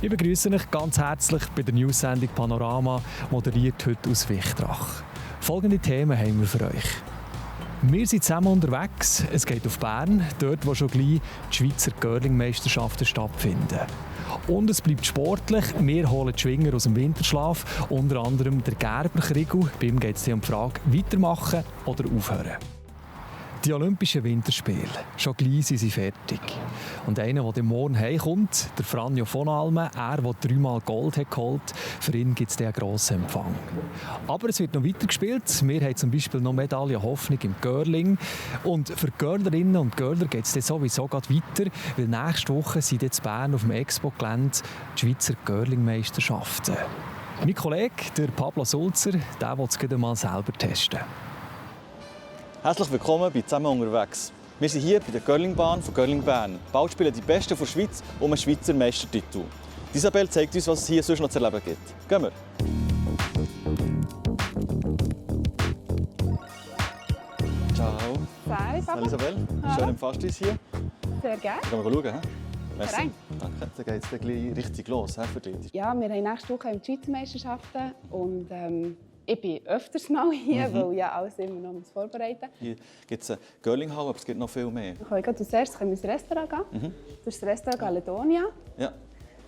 Ich begrüße euch ganz herzlich bei der News-Sendung Panorama, moderiert heute aus Wichtrach. Folgende Themen haben wir für euch. Wir sind zusammen unterwegs. Es geht auf Bern, dort wo schon gleich die Schweizer Curling-Meisterschaften stattfinden. Und es bleibt sportlich. Wir holen die Schwinger aus dem Winterschlaf, unter anderem der Gerber Kriegel. Bei ihm geht es um die Frage, weitermachen oder aufhören. Die Olympischen Winterspiele, schon gleich sind sie fertig. Und einer, der morgen heimkommt, der Franjo von Almen, der 3-mal Gold hat geholt, für ihn gibt es einen grossen Empfang. Aber es wird noch weiter gespielt. Wir haben zum Beispiel noch Medaille Hoffnung im Curling. Und für Curlerinnen und Curler geht es sowieso gerade weiter, weil nächste Woche sind jetzt in Bern auf dem Expo-Gelände die Schweizer Curling-Meisterschaften. Mein Kollege, der Pablo Sulzer, der will es gerade mal selber testen. Herzlich willkommen bei «Zusammen unterwegs». Wir sind hier bei der Curlingbahn von Curling Bern. Bald spielen die Besten der Schweiz um einen Schweizer Meistertitel. Isabel zeigt uns, was es hier sonst noch zu erleben gibt. Gehen wir! Ciao. Hallo Isabel, schön empfasst uns hier. Sehr gerne. Können wir schauen? Merci. Rein. Danke. Dann geht es gleich richtig los für dich. Ja, wir haben nächste Woche die Schweizer Meisterschaften und ich bin öfters mal hier, weil ja alles immer noch vorbereiten muss. Hier gibt es eine Curlinghalle, aber es gibt noch viel mehr. Wir können als erstes ins Restaurant gehen. Das ist das Restaurant Caledonia. Ja.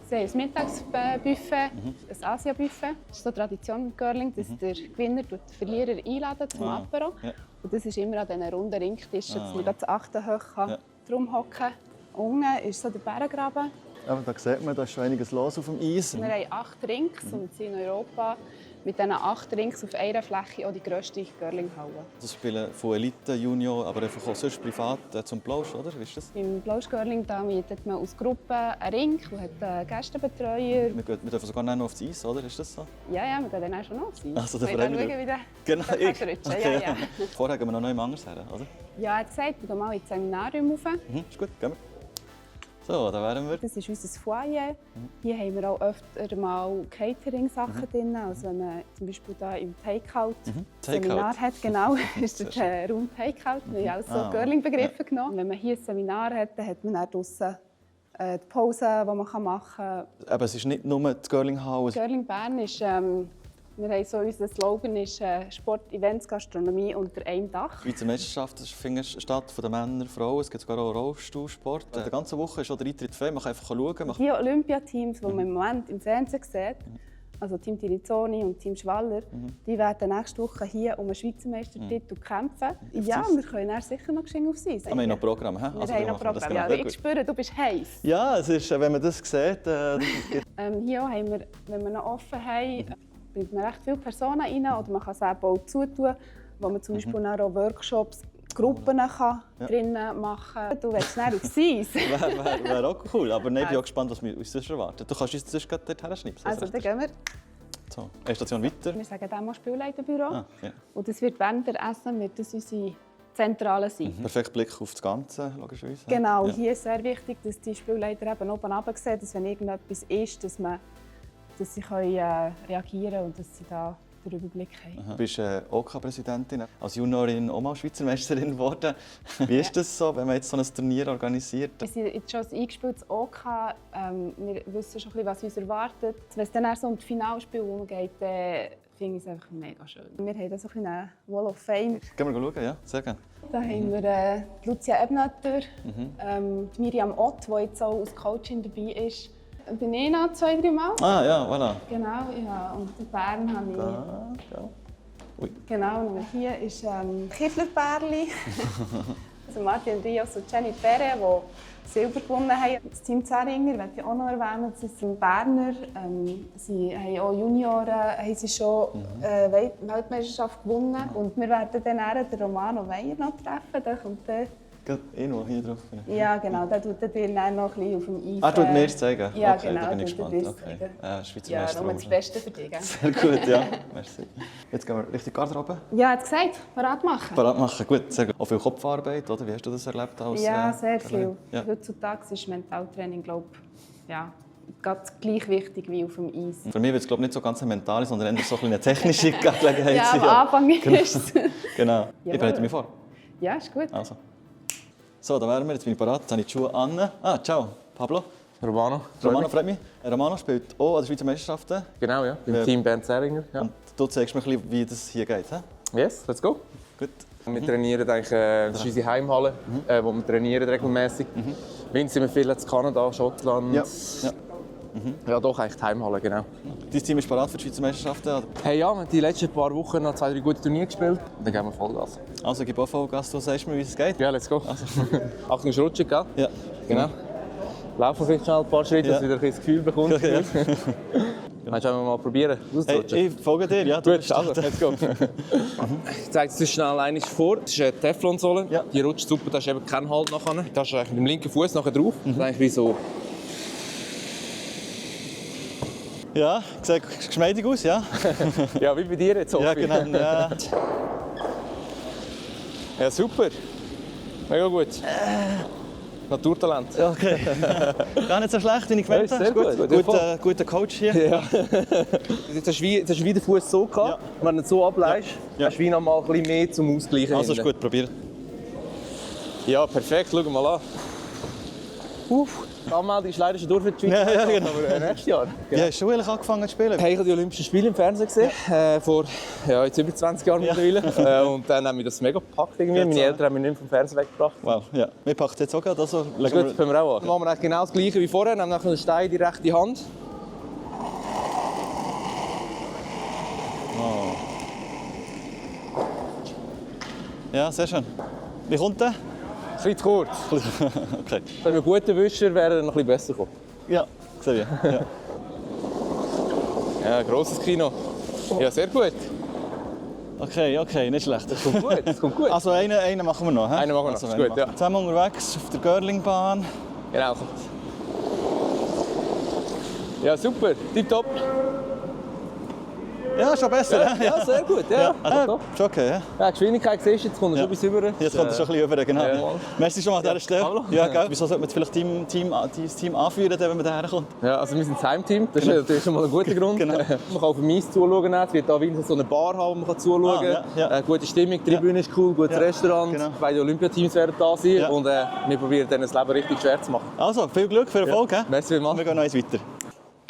Sie haben ein Mittagsbuffet, ein Asia-Buffet. Das ist so Tradition im Curling, dass der Gewinner den Verlierer einladen zum Apero. Ja. Und das ist immer an diesen runden Ringtischen, dass man das 8. hoch Ja. drum hocken kann. Unten ist so der Bärengraben. Aber da sieht man, da ist schon einiges los auf dem Eis. Wir haben 8 Rinks und sind in Europa mit diesen 8 Rings auf einer Fläche auch die grösste Curlinghalle. Das spielen von Elite, Junior, aber einfach auch sonst privat zum Plausch, oder? Wie ist das? Im Plausch-Curling mietet man aus Gruppen einen Ring und hat einen Gästebetreuer. Wir dürfen sogar noch aufs Eis, oder? Ist das so? Ja, wir gehen dann auch schon noch auf Eis. Also, der wir schauen, Verein wie der Genau, der ich. kann rutschen. Okay. Ja. Vorher gehen wir noch nicht anders her, oder? Ja, er hat gesagt, wir gehen mal ins Seminarium rauf. Ist gut, gehen wir. So, da wären wir. Das ist unser Foyer. Hier haben wir auch öfter mal Catering-Sachen drin. Also wenn man zum Beispiel hier im Takeout Seminar hat, genau, ist der Raum Takeout. Wir haben auch so Curling-Begriffe genommen. Wenn man hier ein Seminar hat, dann hat man auch draussen die Pause, die man machen kann. Aber es ist nicht nur die Curlinghalle. Curling Bern ist, wir haben so, unser Slogan ist Sport, Events, Gastronomie unter einem Dach. Die Schweizer Meisterschaft findet statt von den Männern und Frauen. Es gibt sogar auch Rollstuhlsport. Die ganze Woche ist schon der Eintritt frei. Man kann einfach schauen. Die Olympiateams, die man im Moment im Fernsehen sieht, also Team Tirizzoni und Team Schwaller, die werden nächste Woche hier um einen Schweizer Meistertitel kämpfen. Ja, wir können dann sicher noch geschehen auf sie. Wir haben noch Programm, hä? Wir haben noch Programm. Ja, ich spüre, du bist heiß. Ja, es ist, wenn man das sieht. Hier haben wir, wenn wir noch offen haben, bringt man recht viele Personen rein. Oder man kann es auch zutun, wo man zum Beispiel auch Workshops, Gruppen kann drinnen machen kann. Du willst nicht auf Eis. Wäre auch cool, aber ich bin auch gespannt, was wir uns sonst erwarten. Du kannst uns sonst gerade dorthin schnipsen. Also, dann gehen wir. So, eine Station weiter. Wir sagen dem auch Spielleiterbüro. Ja. Und das wird während der Essen wird das unsere Zentrale sein. Perfekt Blick auf das Ganze, logischerweise. Genau, Ja. hier ist sehr wichtig, dass die Spielleiter eben oben runter sehen, dass wenn irgendetwas ist, dass sie reagieren können und dass sie da den Überblick haben. Du bist OK-Präsidentin, als Juniorin auch mal Schweizer Meisterin geworden. Wie ist das so, wenn man jetzt so ein Turnier organisiert? Wir sind jetzt schon ein eingespieltes OK. Wir wissen schon, was uns erwartet. Wenn es dann so um das Finalspiel umgeht, finde ich es einfach mega schön. Wir haben da so eine Wall of Fame. Gehen wir schauen, ja? Sehr gerne. Da haben wir Lucia Ebnetter, die Miriam Ott, die jetzt auch als Coachin dabei ist. Bin ich noch 2-3 Mal. Ah ja, voilà. Genau, ja. Und in Bern habe ich... Ja. Ui. Genau, und hier ist Kiffler-Bärli. Also Martin Rios und Jenny Perre, die Silber gewonnen haben. Das Team Zähringer möchte ich auch noch erwähnen. Sie sind Berner. Sie haben auch Junioren haben sie schon Weltmeisterschaft gewonnen. Und wir werden dann den Romano Weyer noch treffen. Der kommt dann. Gerade irgendwo hier drauf. Ja, genau. Der tut dir dann noch ein bisschen auf dem Eis. Ah, tut mir es zeigen? Ja, okay, genau. Da bin ich tut gespannt. dir Okay. Schweizer ja, Meister. nur das Beste für dich. Gell? Sehr gut, ja. Merci. Jetzt gehen wir Richtung Garderobe. Ja, hat gesagt, parat machen. Parat machen, gut. Sehr gut. Auch viel Kopfarbeit, oder? Wie hast du das erlebt? Ja, sehr viel. Ja. Heutzutage ist Mentaltraining, glaube ich, ja, ganz gleich wichtig wie auf dem Eis. Für mich wird es nicht so ganz eine mentale, sondern eher so eine technische Gelegenheit Ja, sein. am Anfang ist es. Genau. Ich bereite mich vor. Ja, ist gut. Also. So, da wären wir. Jetzt bin ich bereit. Jetzt habe ich die Schuhe an. Ah, ciao, Pablo. Romano. Romano, freut mich. Romano spielt auch an den Schweizer Meisterschaften. Genau, ja. Beim Team Bernd Zähringer. Ja. Und du zeigst mir ein bisschen, wie das hier geht. He? Yes, let's go. Gut. Wir trainieren eigentlich, das ist unsere Heimhalle, wo wir trainieren regelmäßig. Winter sind wir viel in Kanada, Schottland. Ja. Ja, doch, eigentlich die Heimhalle, genau. Dein Team ist bereit für die Schweizer Meisterschaften? Oder? Hey, ja, wir haben die letzten paar Wochen noch 2-3 gute Turniere gespielt. Dann geben wir Vollgas. Also gib auch Vollgas, du sagst mir, wie es geht. Ja, let's go. Achtung, rutschen, gell? Ja. Genau. Laufen vielleicht schnell ein paar Schritte, dass du wieder ein bisschen das Gefühl bekommst. Ja. Willst du mal probieren, auszurutschen? Hey, ich folge dir, ja. Gut, also, let's go. Ich zeige es dir schnell einmal vor. Das ist eine Teflonsohle. Ja. Die rutscht super, da ist eben kein Halt nachher. Da ist eigentlich mit dem linken Fuß nachher drauf. Das ist eigentlich wie so. Ja, sieht geschmeidig aus, ja. Ja, wie bei dir jetzt, Sophie. Ja, genau. Ja. Ja, super. Mega gut. Naturtalent. Okay. Gar nicht so schlecht, wie ich gemeint Ja, habe. ist sehr gut. Guter Coach hier. Ja. Jetzt hast du wie den Fuß so gehabt. Ja. Wenn du ihn so ableihst, Ja. hast du wie noch mal ein bisschen mehr zum Ausgleichen. Also ist hinten. gut, probier. Ja, perfekt. Schau mal an. Die Anmeldung ist leider schon durch für die Schweiz. Ja, genau. Aber nächstes Jahr. Wie hast du eigentlich angefangen zu spielen? Hey, ich habe die Olympischen Spiele im Fernsehen gesehen, vor jetzt über 20 Jahren mittlerweile. Und dann haben wir das mega gepackt. Irgendwie. Meine Eltern haben mich nicht vom Fernsehen weggebracht. Wow, ja. Wir packen jetzt auch gerade. Also, Das ist gut, können wir auch an. Dann machen wir eigentlich genau das Gleiche wie vorher. Nehmen nachher den Stein in die rechte Hand. Ja, sehr schön. Wie kommt der? Ein bisschen zu kurz. Okay. Wenn wir gute Wischer wäre er noch ein bisschen besser gekommen. Ja, sehe ich. Ja. Ja, grosses Kino. Ja, sehr gut. Okay, nicht schlecht. Das kommt gut. Das kommt gut. Also einen machen wir noch. He? Einen machen wir noch, Also, ist einen gut, ja. machen wir. Zusammen unterwegs auf der Görlingbahn. Genau. Ja, super. Tipptopp. Ja, schon besser. he? Ja, sehr gut. Ja, Also, schon okay. He? Ja, die Geschwindigkeit siehst du, jetzt kommt er Ja. schon bis rüber. Jetzt kommt er schon ein bisschen rüber, genau. Ja. Merci schon mal an dieser Stelle. hallo. Ja, gell? Wieso sollte man jetzt vielleicht dein Team anführen, wenn man daher kommt? Ja, also wir sind das Heimteam, das ist natürlich schon mal ein guter Grund. Genau. Man kann auf dem Eis zuschauen, es wird da wie so eine Bar haben, wo man zuschauen kann. Ja. Gute Stimmung, die Tribüne ist cool, gutes Ja. Restaurant, Genau. beide Olympiateams werden da sein Ja. und wir probieren dann das Leben richtig schwer zu machen. Also, viel Glück, viel Erfolg. he? Merci vielmals. Wir gehen noch eins weiter.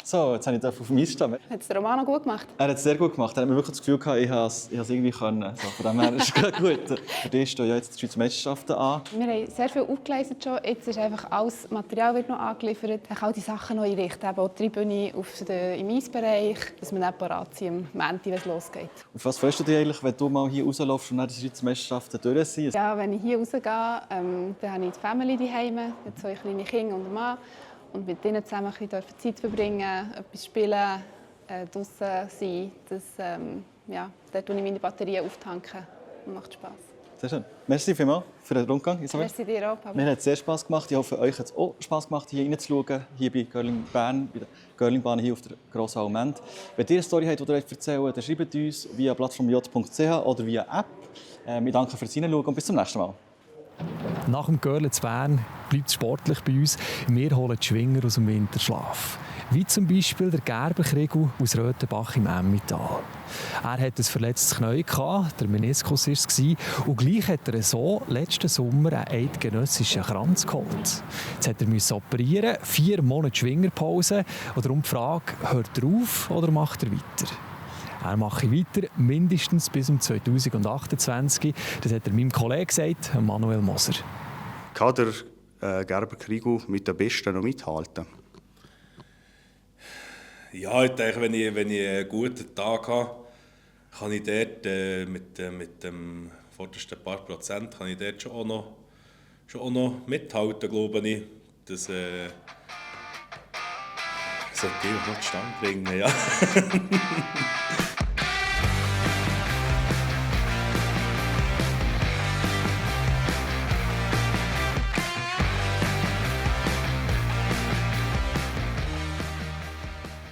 So, jetzt habe ich auf dem Eis stehen. Hat es der Romano gut gemacht? Er hat es sehr gut gemacht. Er hat mir wirklich das Gefühl gehabt, ich habe es irgendwie können. So, von dem her ist es gut. Für dich stehen ja jetzt die Schweizer Meisterschaften an. Wir haben sehr viel aufgeleistet schon. Jetzt ist einfach alles Material wird noch angeliefert. Ich kann all die Sachen noch einrichten, eben auch die Tribüne im Eisbereich, dass wir dann parat sind am Montag, wenn es losgeht. Auf was freust du dich eigentlich, wenn du mal hier rausläufst und dann die Schweizer Meisterschaften durch sind? Ja, wenn ich hier rausgehe, dann habe ich die Family daheim, mit 2 kleine Kinder und einem Mann. Und mit ihnen zusammen ein bisschen Zeit verbringen, etwas spielen, draußen sein. Das, dort tue ich meine Batterien auftanken und macht Spass. Sehr schön. Merci vielmals für den Rundgang, Isabel. Merci dir auch, Pablo. Mir hat es sehr Spass gemacht. Ich hoffe, euch hat es auch Spass gemacht, hier reinzuschauen. Hier bei Görling Bern, bei der Görlingbahn hier auf der Grossen Almend. Wenn ihr eine Story habt, die ihr erzählen wollt, dann schreibt uns via plattformj.ch oder via App. Wir danken fürs Reinschauen und bis zum nächsten Mal. Nach dem Görle zu Bern bleibt es sportlich bei uns. Wir holen die Schwinger aus dem Winterschlaf. Wie zum Beispiel der Gerber-Kriegel aus Röthenbach im Emmental. Er hatte ein verletztes Knie, der Meniskus war es, und gleich hat er so letzten Sommer einen eidgenössischen Kranz geholt. Jetzt musste er operieren, 4 Monate Schwingerpause. Und darum die Frage, hört er auf oder macht er weiter? Er mache weiter, mindestens bis 2028. Das hat er meinem Kollegen gesagt, Manuel Moser. Kann der Gerber-Kriegel mit den Besten noch mithalten? Ja, ich denke, wenn ich einen guten Tag habe, kann ich dort mit dem vordersten paar Prozent kann ich dort schon auch noch mithalten, glaube ich. Das sollte ich noch zustande bringen, ja.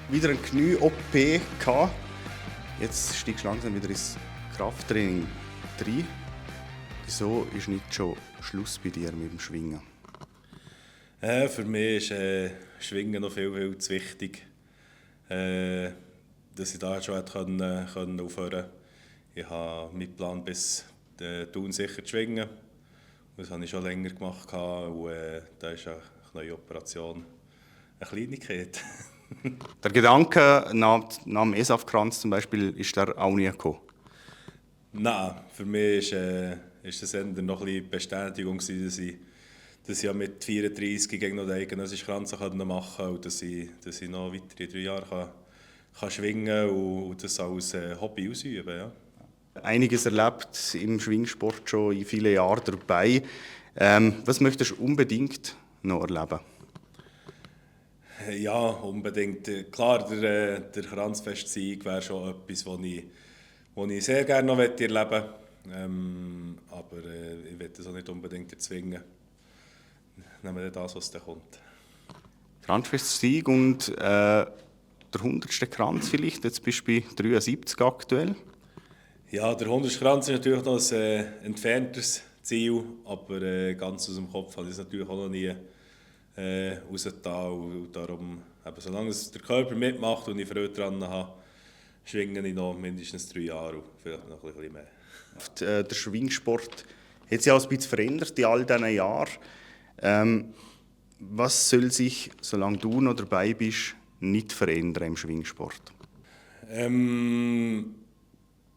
Wieder ein Knie-OP gehabt. Jetzt steigst du langsam wieder ins Krafttraining rein. Wieso ist nicht schon Schluss bei dir mit dem Schwingen? Für mich ist Schwingen noch viel zu wichtig, dass ich da schon aufhören konnte. Ich habe meinen Plan bis Thun sicher zu schwingen. Das habe ich schon länger gemacht und da ist eine neue Operation eine Kleinigkeit. Der Gedanke nach dem ESAF-Kranz zum Beispiel, ist der auch nie gekommen? Nein, für mich ist das eher noch ein bisschen Bestätigung, dass ich ja mit 34 gegen noch den eidgenössischen Kranz machen konnte und dass ich noch weitere 3 Jahre kann schwingen und das als Hobby ausüben. Ja. Einiges erlebt im Schwingsport schon in vielen Jahren dabei. Was möchtest du unbedingt noch erleben? Ja, unbedingt. Klar, der Kranzfest-Sieg wäre schon etwas, was ich sehr gerne noch erleben möchte. Aber ich will das auch nicht unbedingt erzwingen. Nehmen wir das, was da kommt. Kranzfest-Sieg und der 100. Kranz vielleicht, jetzt bist du bei 73 aktuell. Ja, der 100. Kranz ist natürlich noch ein entfernteres Ziel, aber ganz aus dem Kopf habe ich es natürlich auch noch nie rausgetan. Und darum, eben, solange es der Körper mitmacht und ich Freude daran habe, schwinge ich noch mindestens 3 Jahre und vielleicht noch ein bisschen mehr. Der Schwingsport hat sich auch ein bisschen verändert in all diesen Jahren. Was soll sich, solange du noch dabei bist, nicht verändern im Schwingsport?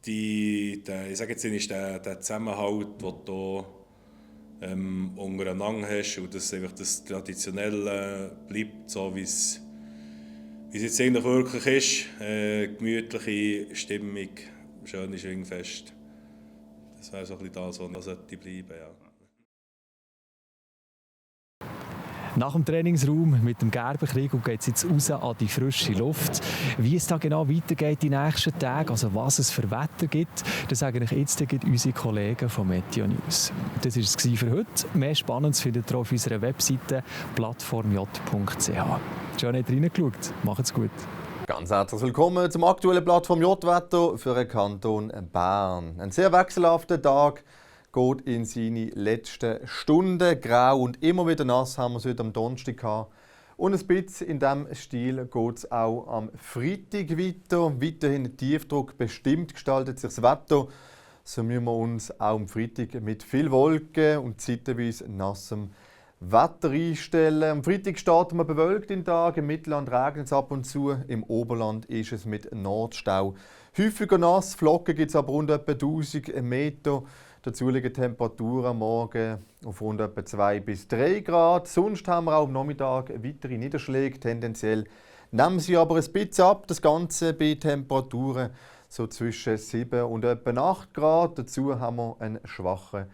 Ich sage jetzt nicht, der Zusammenhalt, den du untereinander hast und dass einfach das Traditionelle bleibt, so wie es jetzt eigentlich wirklich ist. Gemütliche Stimmung, schöne Schwingfest. Das wäre so ein bisschen das, was sollte bleiben. Ja. Nach dem Trainingsraum mit dem Gerbenkrieg geht es jetzt raus an die frische Luft. Wie es da genau weitergeht die nächsten Tage, also was es für Wetter gibt, das sagen euch jetzt unsere Kollegen von Meteo News. Das war es für heute. Mehr Spannendes findet ihr auf unserer Webseite plattformj.ch. Schön, habt ihr reingeschaut. Macht's gut. Ganz herzlich willkommen zum aktuellen Plattform J-Wetter für den Kanton Bern. Ein sehr wechselhafter Tag geht in seine letzten Stunden. Grau und immer wieder nass haben wir es heute am Donnerstag gehabt. Und ein bisschen in diesem Stil geht es auch am Freitag weiter. Weiterhin Tiefdruck bestimmt gestaltet sich das Wetter. So müssen wir uns auch am Freitag mit viel Wolken und zeitweise nassem Wetter einstellen. Am Freitag starten wir bewölkt in den Tag. Im Mittelland regnet es ab und zu. Im Oberland ist es mit Nordstau häufiger nass. Flocken gibt es aber rund etwa 1000 Meter. Dazu liegen Temperaturen am Morgen auf rund etwa 2 bis 3 Grad. Sonst haben wir auch am Nachmittag weitere Niederschläge. Tendenziell nehmen sie aber ein bisschen ab. Das Ganze bei Temperaturen so zwischen 7 und etwa 8 Grad. Dazu haben wir einen schwachen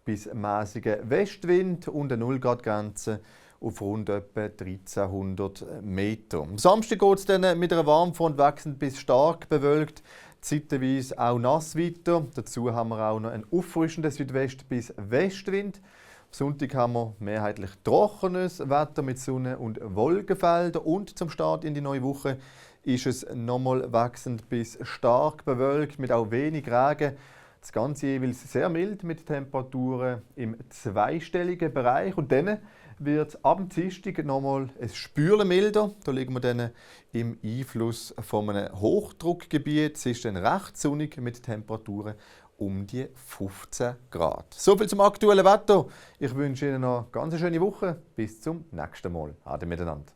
bis mäßigen Westwind und eine 0-Grad-Grenze auf rund etwa 1300 Meter. Am Samstag geht es dann mit einer Warmfront wechselnd bis stark bewölkt. Zeitweise auch nass weiter. Dazu haben wir auch noch einen auffrischenden Südwest- bis Westwind. Am Sonntag haben wir mehrheitlich trockenes Wetter mit Sonne- und Wolkenfeldern. Und zum Start in die neue Woche ist es nochmal wechselnd bis stark bewölkt mit auch wenig Regen. Das Ganze jeweils sehr mild mit Temperaturen im zweistelligen Bereich. Und dann wird es ab dem Dienstag nochmal ein Spürchen milder. Da liegen wir dann im Einfluss von einem Hochdruckgebiet. Es ist dann recht sonnig mit Temperaturen um die 15 Grad. So viel zum aktuellen Wetter. Ich wünsche Ihnen noch eine ganz schöne Woche. Bis zum nächsten Mal. Ade miteinander.